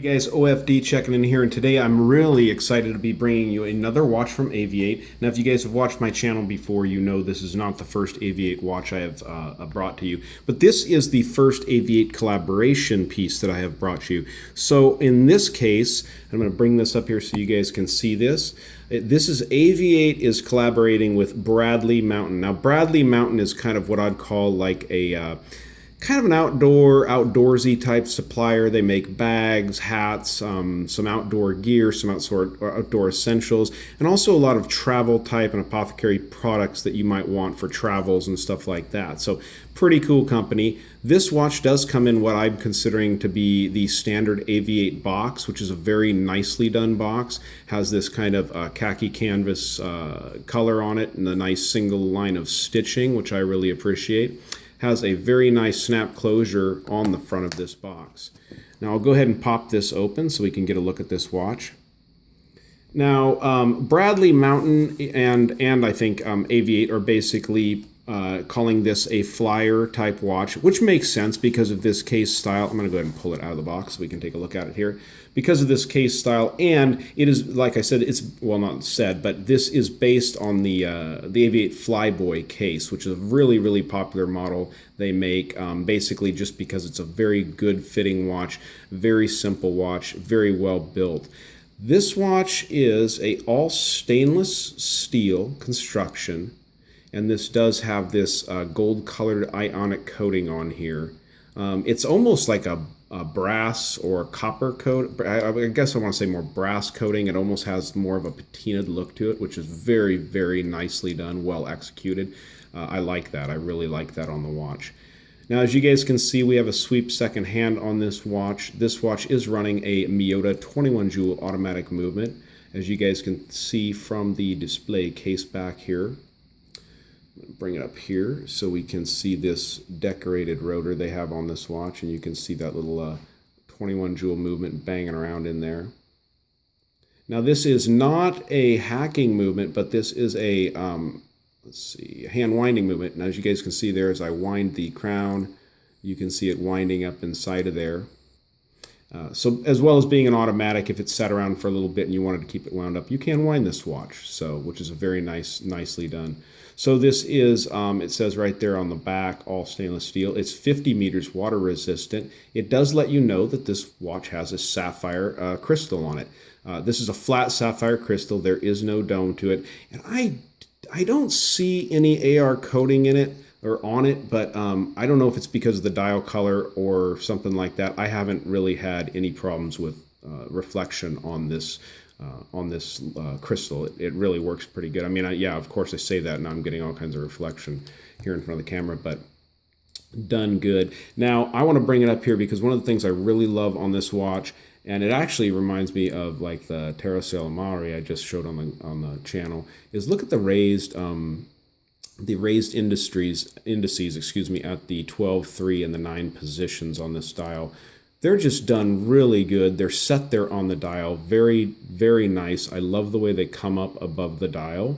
Guys, OFD checking in here, and today I'm really excited to be bringing you another watch from AVI-8. Now, if you guys have watched my channel before, you know this is not the first AVI-8 watch I have brought to you, but this is the first AVI-8 collaboration piece that I have brought you. So in this case, I'm going to bring this up here so you guys can see this. This is AVI-8 is collaborating with Bradley Mountain. Now, Bradley Mountain is kind of what I'd call like a kind of an outdoorsy type supplier. They make bags, hats, some outdoor gear, some outdoor essentials, and also a lot of travel type and apothecary products that you might want for travels and stuff like that. So pretty cool company. This watch does come in what I'm considering to be the standard AVI-8 box, which is a very nicely done box. Has this kind of khaki canvas color on it and a nice single line of stitching, which I really appreciate. Has a very nice snap closure on the front of this box. Now I'll go ahead and pop this open so we can get a look at this watch. Now Bradley Mountain and I think AVI-8 are basically calling this a flyer type watch, which makes sense because of this case style. I'm going to go ahead and pull it out of the box so we can take a look at it here. Because of this case style, and it is, like I said, it's, well, not said, but this is based on the AVI-8 Flyboy case, which is a really, really popular model they make, basically just because it's a very good fitting watch, very simple watch, very well built. This watch is a all stainless steel construction, and this does have this gold colored ionic coating on here. It's almost like a brass or copper coat. I guess I want to say more brass coating. It almost has more of a patinaed look to it, which is very, very nicely done, well executed. I like that. I really like that on the watch. Now, as you guys can see, we have a sweep second hand on this watch. This watch is running a Miyota 21 joule automatic movement, as you guys can see from the display case back here. Bring it up here so we can see this decorated rotor they have on this watch, and you can see that little 21 joule movement banging around in there. Now, this is not a hacking movement, but this is a hand winding movement. And as you guys can see there, as I wind the crown, you can see it winding up inside of there. So as well as being an automatic, if it's sat around for a little bit and you wanted to keep it wound up, you can wind this watch, so which is a very nicely done. So this is, it says right there on the back, all stainless steel. It's 50 meters water resistant. It does let you know that this watch has a sapphire crystal on it. This is a flat sapphire crystal. There is no dome to it. And I don't see any AR coating in it or on it, but I don't know if it's because of the dial color or something like that. I haven't really had any problems with reflection on this crystal. It really works pretty good. I mean, yeah, of course I say that and I'm getting all kinds of reflection here in front of the camera, but done good. Now, I want to bring it up here because one of the things I really love on this watch, and it actually reminds me of like the Terra Salamari I just showed on the channel, is look at the raised indices, excuse me, at the 12, 3, and the 9 positions on this dial. They're just done really good. They're set there on the dial. Very, very nice. I love the way they come up above the dial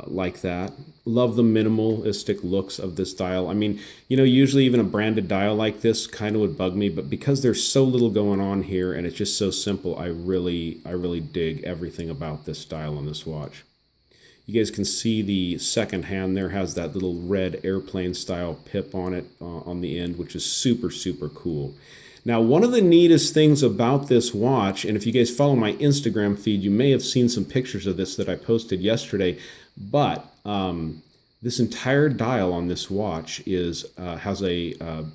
like that. Love the minimalistic looks of this dial. I mean, you know, usually even a branded dial like this kind of would bug me, but because there's so little going on here and it's just so simple, I really dig everything about this dial on this watch. You guys can see the second hand there has that little red airplane style pip on it on the end, which is super, super cool. Now, one of the neatest things about this watch, and if you guys follow my Instagram feed, you may have seen some pictures of this that I posted yesterday, but this entire dial on this watch has a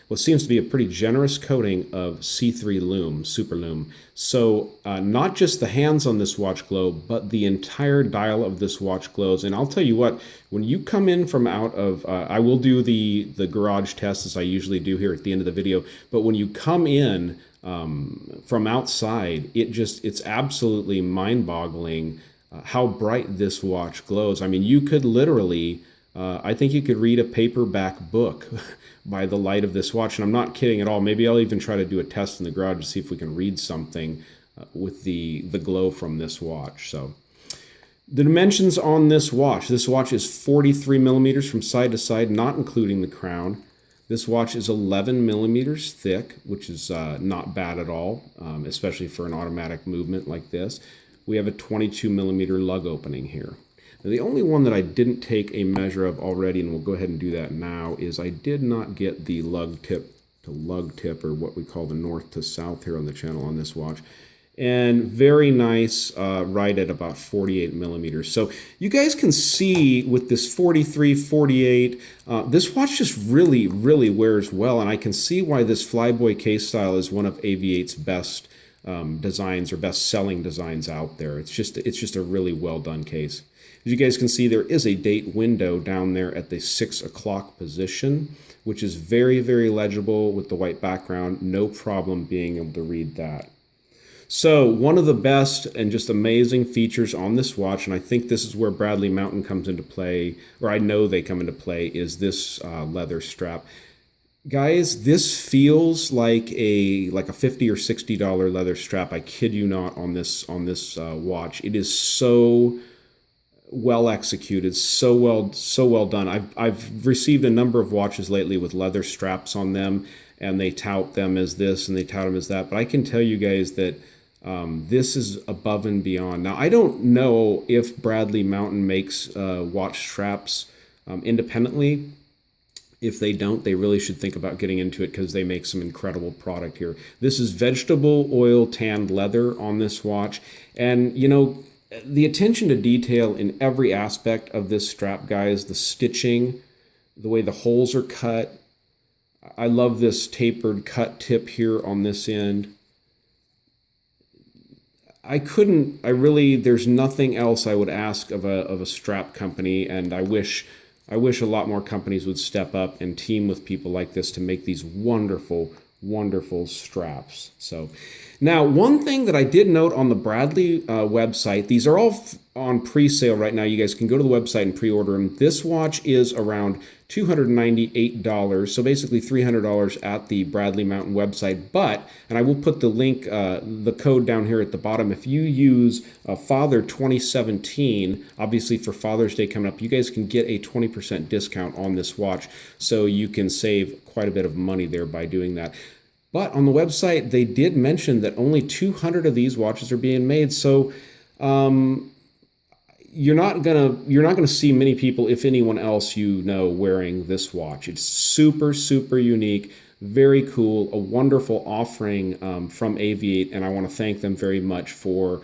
what seems to be a pretty generous coating of C3 Lume, Super Lume. So not just the hands on this watch glow, but the entire dial of this watch glows. And I'll tell you what, when you come in from out of, I will do the garage test as I usually do here at the end of the video, but when you come in from outside, it's absolutely mind-boggling how bright this watch glows. I mean, you could literally, I think you could read a paperback book by the light of this watch, and I'm not kidding at all. Maybe I'll even try to do a test in the garage to see if we can read something with the glow from this watch. So the dimensions on this watch is 43 millimeters from side to side, not including the crown. This watch is 11 millimeters thick, which is not bad at all, especially for an automatic movement like this. We have a 22 millimeter lug opening here. Now, the only one that I didn't take a measure of already, and we'll go ahead and do that now, is I did not get the lug tip to lug tip, or what we call the north to south here on the channel on this watch. And very nice, right at about 48 millimeters. So you guys can see with this 43, 48, this watch just really, really wears well. And I can see why this flyboy case style is one of AVI-8's best designs or best selling designs out there. It's just a really well done case. As you guys can see, there is a date window down there at the 6 o'clock position, which is very, very legible with the white background. No problem being able to read that. So one of the best and just amazing features on this watch, and I think this is where Bradley Mountain comes into play, or I know they come into play, is this leather strap. Guys, this feels like a $50 or $60 leather strap. I kid you not on this watch. It is so well executed, so well done. I've received a number of watches lately with leather straps on them, and they tout them as this and they tout them as that. But I can tell you guys that this is above and beyond. Now, I don't know if Bradley Mountain makes watch straps independently. If they don't, they really should think about getting into it because they make some incredible product here. This is vegetable oil tanned leather on this watch. And, you know, the attention to detail in every aspect of this strap, guys, the stitching, the way the holes are cut. I love this tapered cut tip here on this end. There's nothing else I would ask of a strap company, and I wish a lot more companies would step up and team with people like this to make these wonderful, wonderful straps. So now, one thing that I did note on the Bradley website, these are all on pre-sale right now. You guys can go to the website and pre-order them. This watch is around $298, so basically $300 at the Bradley Mountain website. But, and I will put the link, the code down here at the bottom. If you use Father 2017, obviously for Father's Day coming up, you guys can get a 20% discount on this watch. So you can save quite a bit of money there by doing that. But on the website, they did mention that only 200 of these watches are being made. So you're not gonna see many people, if anyone else you know, wearing this watch. It's super, super unique, very cool, a wonderful offering from AVI-8, and I want to thank them very much for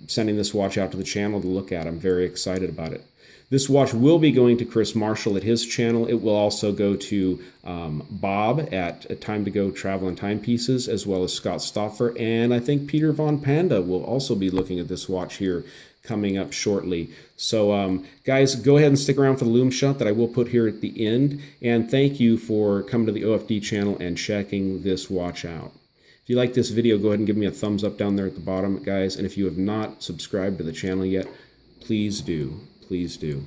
sending this watch out to the channel to look at. I'm very excited about it. This watch will be going to Chris Marshall at his channel. It will also go to Bob at Time to Go Travel and Timepieces, as well as Scott Stoffer, and I think Peter Von Panda will also be looking at this watch here coming up shortly. So guys, go ahead and stick around for the Lume shot that I will put here at the end, and thank you for coming to the OFD channel and checking this watch out. If you like this video, go ahead and give me a thumbs up down there at the bottom, guys, and if you have not subscribed to the channel yet, please do. Please do.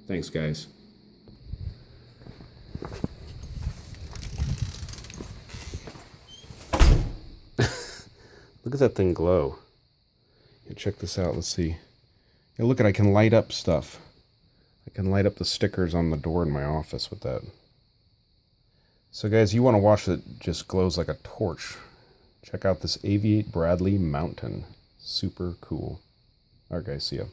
Thanks, guys. Look at that thing glow. Yeah, check this out. Let's see. Yeah, look at, I can light up stuff. I can light up the stickers on the door in my office with that. So guys, you want to watch that just glows like a torch. Check out this AVI-8 Bradley Mountain. Super cool. All right, guys, see ya.